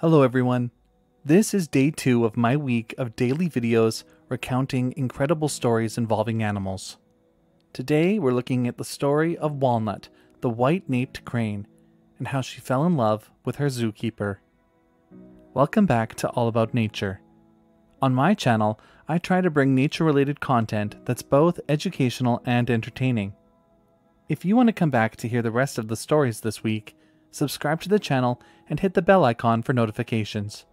Hello everyone. This is day 2 of my week of daily videos recounting incredible stories involving animals. Today we're looking at the story of Walnut, the white-naped crane, and how she fell in love with her zookeeper. Welcome back to All About Nature. On my channel, I try to bring nature-related content that's both educational and entertaining. If you want to come back to hear the rest of the stories this week, subscribe to the channel and hit the bell icon for notifications.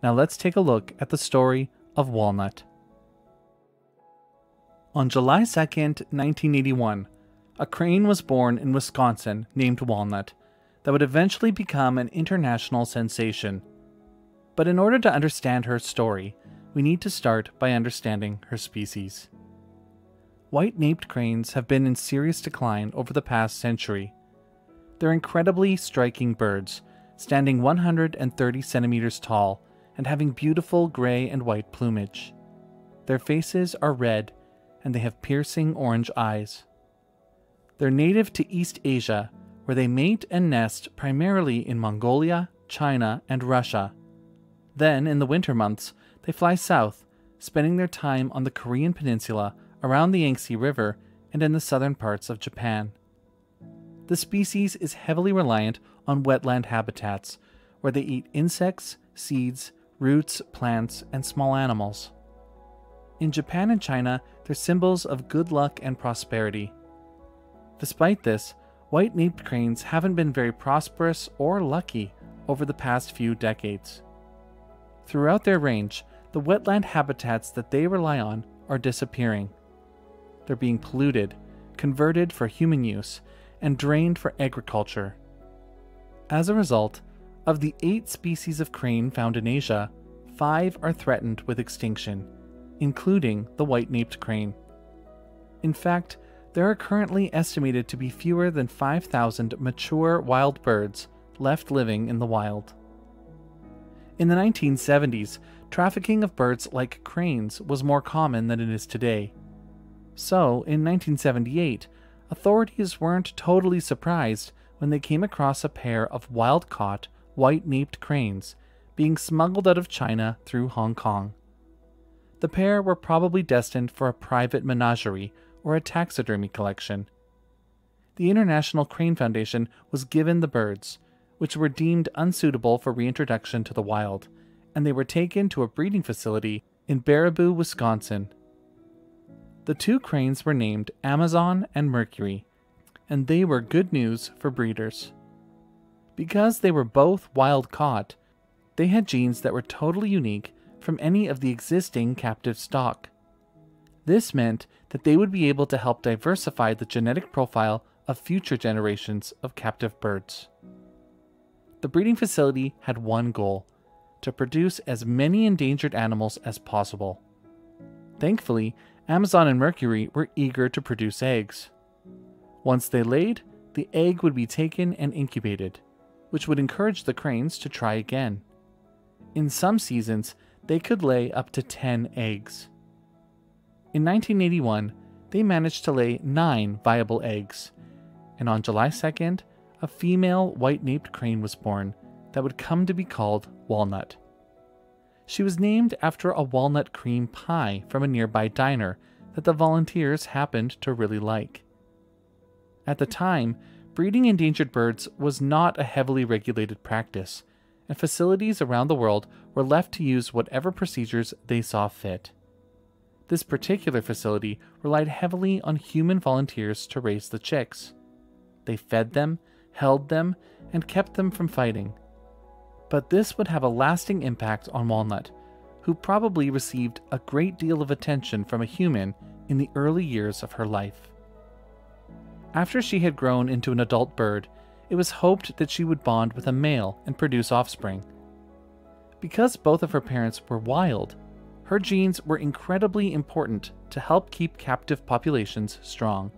Now let's take a look at the story of Walnut. On July 2nd, 1981, a crane was born in Wisconsin named Walnut that would eventually become an international sensation. But in order to understand her story, we need to start by understanding her species. White-naped cranes have been in serious decline over the past century. They're incredibly striking birds, standing 130 centimeters tall and having beautiful gray and white plumage. Their faces are red and they have piercing orange eyes. They're native to East Asia, where they mate and nest primarily in Mongolia, China, and Russia. Then, in the winter months, they fly south, spending their time on the Korean peninsula, around the Yangtze River, and in the southern parts of Japan. The species is heavily reliant on wetland habitats, where they eat insects, seeds, roots, plants, and small animals. In Japan and China, they're symbols of good luck and prosperity. Despite this, white-naped cranes haven't been very prosperous or lucky over the past few decades. Throughout their range, the wetland habitats that they rely on are disappearing. They're being polluted, converted for human use, and drained for agriculture. As a result, of the 8 species of crane found in Asia, 5 are threatened with extinction, including the white-naped crane. In fact, there are currently estimated to be fewer than 5,000 mature wild birds left living in the wild. In the 1970s, trafficking of birds like cranes was more common than it is today. So, in 1978, authorities weren't totally surprised when they came across a pair of wild-caught, white-naped cranes being smuggled out of China through Hong Kong. The pair were probably destined for a private menagerie or a taxidermy collection. The International Crane Foundation was given the birds, which were deemed unsuitable for reintroduction to the wild, and they were taken to a breeding facility in Baraboo, Wisconsin. The 2 cranes were named Amazon and Mercury, and they were good news for breeders. Because they were both wild-caught, they had genes that were totally unique from any of the existing captive stock. This meant that they would be able to help diversify the genetic profile of future generations of captive birds. The breeding facility had one goal: to produce as many endangered animals as possible. Thankfully, Amazon and Mercury were eager to produce eggs. Once they laid, the egg would be taken and incubated, which would encourage the cranes to try again. In some seasons, they could lay up to 10 eggs. In 1981, they managed to lay 9 viable eggs, and on July 2nd, a female white-naped crane was born that would come to be called Walnut. She was named after a walnut cream pie from a nearby diner that the volunteers happened to really like. At the time, breeding endangered birds was not a heavily regulated practice, and facilities around the world were left to use whatever procedures they saw fit. This particular facility relied heavily on human volunteers to raise the chicks. They fed them, held them, and kept them from fighting. But this would have a lasting impact on Walnut, who probably received a great deal of attention from a human in the early years of her life. After she had grown into an adult bird, it was hoped that she would bond with a male and produce offspring. Because both of her parents were wild, her genes were incredibly important to help keep captive populations strong.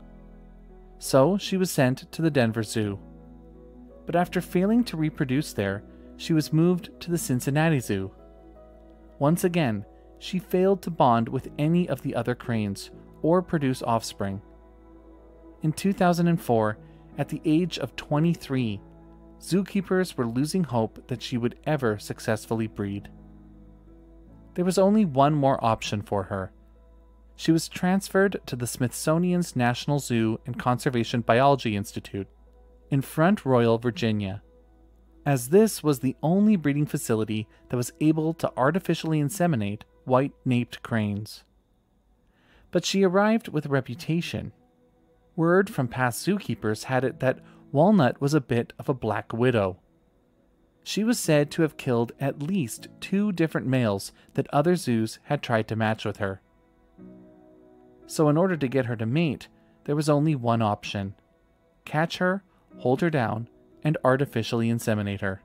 So she was sent to the Denver Zoo. But after failing to reproduce there, she was moved to the Cincinnati Zoo. Once again, she failed to bond with any of the other cranes or produce offspring. In 2004, at the age of 23, zookeepers were losing hope that she would ever successfully breed. There was only one more option for her. She was transferred to the Smithsonian's National Zoo and Conservation Biology Institute in Front Royal, Virginia, as this was the only breeding facility that was able to artificially inseminate white-naped cranes. But she arrived with a reputation. Word from past zookeepers had it that Walnut was a bit of a black widow. She was said to have killed at least 2 different males that other zoos had tried to match with her. So in order to get her to mate, there was only one option: catch her, hold her down, and artificially inseminate her.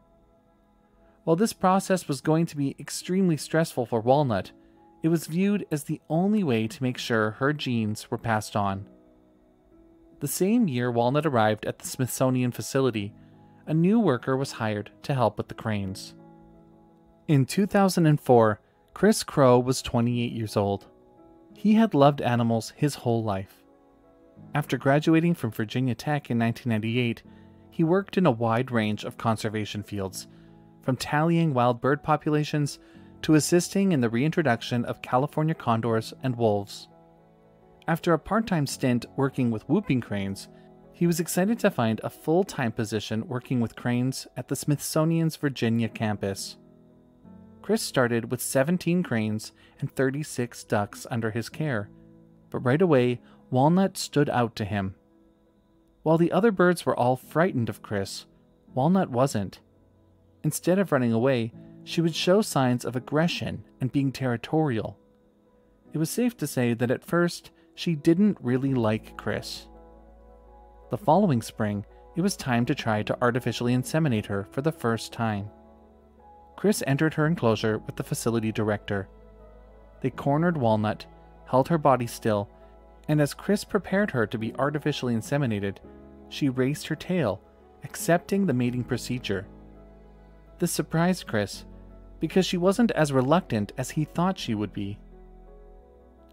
While this process was going to be extremely stressful for Walnut, it was viewed as the only way to make sure her genes were passed on. The same year Walnut arrived at the Smithsonian facility, a new worker was hired to help with the cranes. In 2004, Chris Crow was 28 years old. He had loved animals his whole life. After graduating from Virginia Tech in 1998, he worked in a wide range of conservation fields, from tallying wild bird populations to assisting in the reintroduction of California condors and wolves. After a part-time stint working with whooping cranes, he was excited to find a full-time position working with cranes at the Smithsonian's Virginia campus. Chris started with 17 cranes and 36 ducks under his care, but right away, Walnut stood out to him. While the other birds were all frightened of Chris, Walnut wasn't. Instead of running away, she would show signs of aggression and being territorial. It was safe to say that at first, she didn't really like Chris. The following spring, it was time to try to artificially inseminate her for the first time. Chris entered her enclosure with the facility director. They cornered Walnut, held her body still, and as Chris prepared her to be artificially inseminated, she raised her tail, accepting the mating procedure. This surprised Chris, because she wasn't as reluctant as he thought she would be.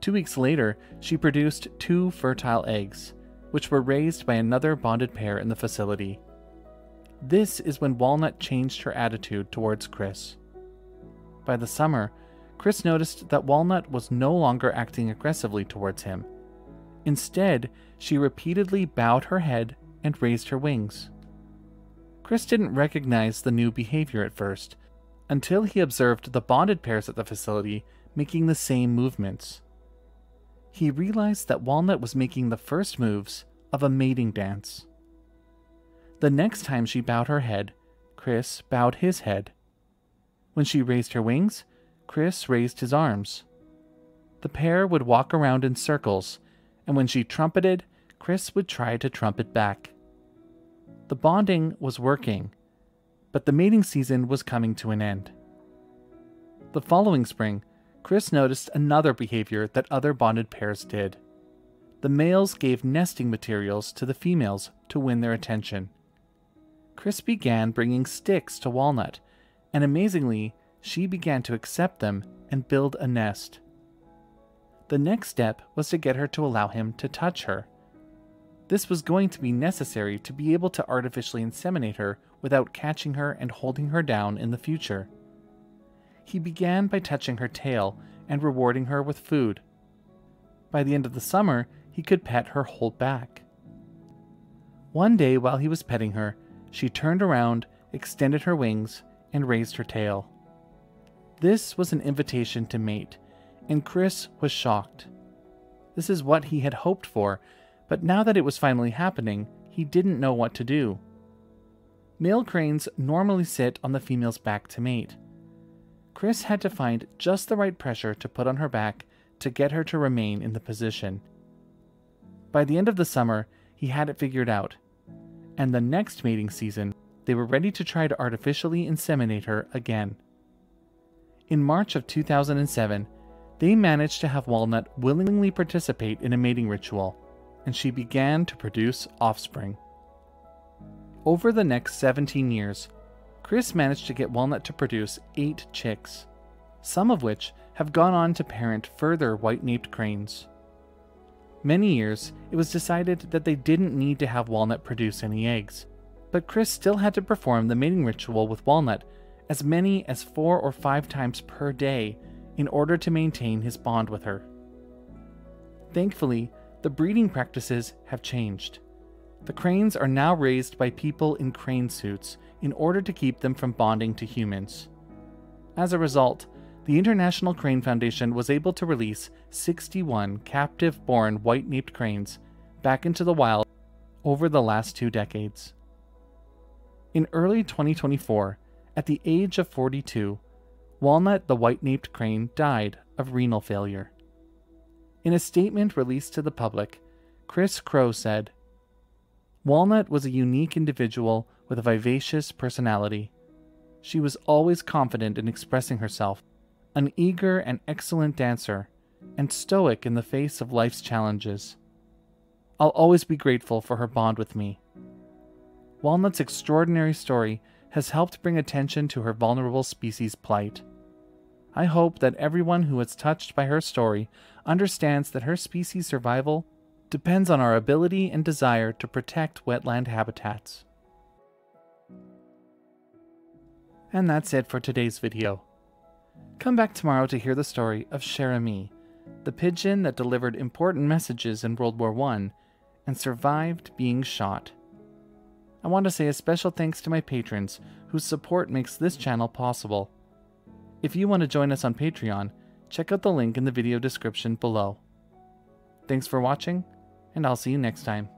2 weeks later, she produced 2 fertile eggs, which were raised by another bonded pair in the facility. This is when Walnut changed her attitude towards Chris. By the summer, Chris noticed that Walnut was no longer acting aggressively towards him. Instead, she repeatedly bowed her head and raised her wings. Chris didn't recognize the new behavior at first, until he observed the bonded pairs at the facility making the same movements. He realized that Walnut was making the first moves of a mating dance. The next time she bowed her head, Chris bowed his head. When she raised her wings, Chris raised his arms. The pair would walk around in circles, and when she trumpeted, Chris would try to trumpet back. The bonding was working, but the mating season was coming to an end. The following spring, Chris noticed another behavior that other bonded pairs did. The males gave nesting materials to the females to win their attention. Chris began bringing sticks to Walnut, and amazingly, she began to accept them and build a nest. The next step was to get her to allow him to touch her. This was going to be necessary to be able to artificially inseminate her without catching her and holding her down in the future. He began by touching her tail and rewarding her with food. By the end of the summer, he could pet her whole back. One day while he was petting her, she turned around, extended her wings, and raised her tail. This was an invitation to mate, and Chris was shocked. This is what he had hoped for, but now that it was finally happening, he didn't know what to do. Male cranes normally sit on the female's back to mate. Chris had to find just the right pressure to put on her back to get her to remain in the position. By the end of the summer, he had it figured out, and the next mating season, they were ready to try to artificially inseminate her again. In March of 2007, they managed to have Walnut willingly participate in a mating ritual, and she began to produce offspring. Over the next 17 years, Chris managed to get Walnut to produce 8 chicks, some of which have gone on to parent further white-naped cranes. Many years, it was decided that they didn't need to have Walnut produce any eggs, but Chris still had to perform the mating ritual with Walnut as many as 4 or 5 times per day in order to maintain his bond with her. Thankfully, the breeding practices have changed. The cranes are now raised by people in crane suits in order to keep them from bonding to humans. As a result, the International Crane Foundation was able to release 61 captive-born white-naped cranes back into the wild over the last 2 decades. In early 2024, at the age of 42, Walnut the White-naped Crane died of renal failure. In a statement released to the public, Chris Crow said, "Walnut was a unique individual with a vivacious personality. She was always confident in expressing herself, an eager and excellent dancer, and stoic in the face of life's challenges. I'll always be grateful for her bond with me." Walnut's extraordinary story has helped bring attention to her vulnerable species' plight. I hope that everyone who is touched by her story understands that her species' survival depends on our ability and desire to protect wetland habitats. And that's it for today's video. Come back tomorrow to hear the story of Cherami, the pigeon that delivered important messages in World War I and survived being shot. I want to say a special thanks to my patrons whose support makes this channel possible. If you want to join us on Patreon, check out the link in the video description below. Thanks for watching, and I'll see you next time.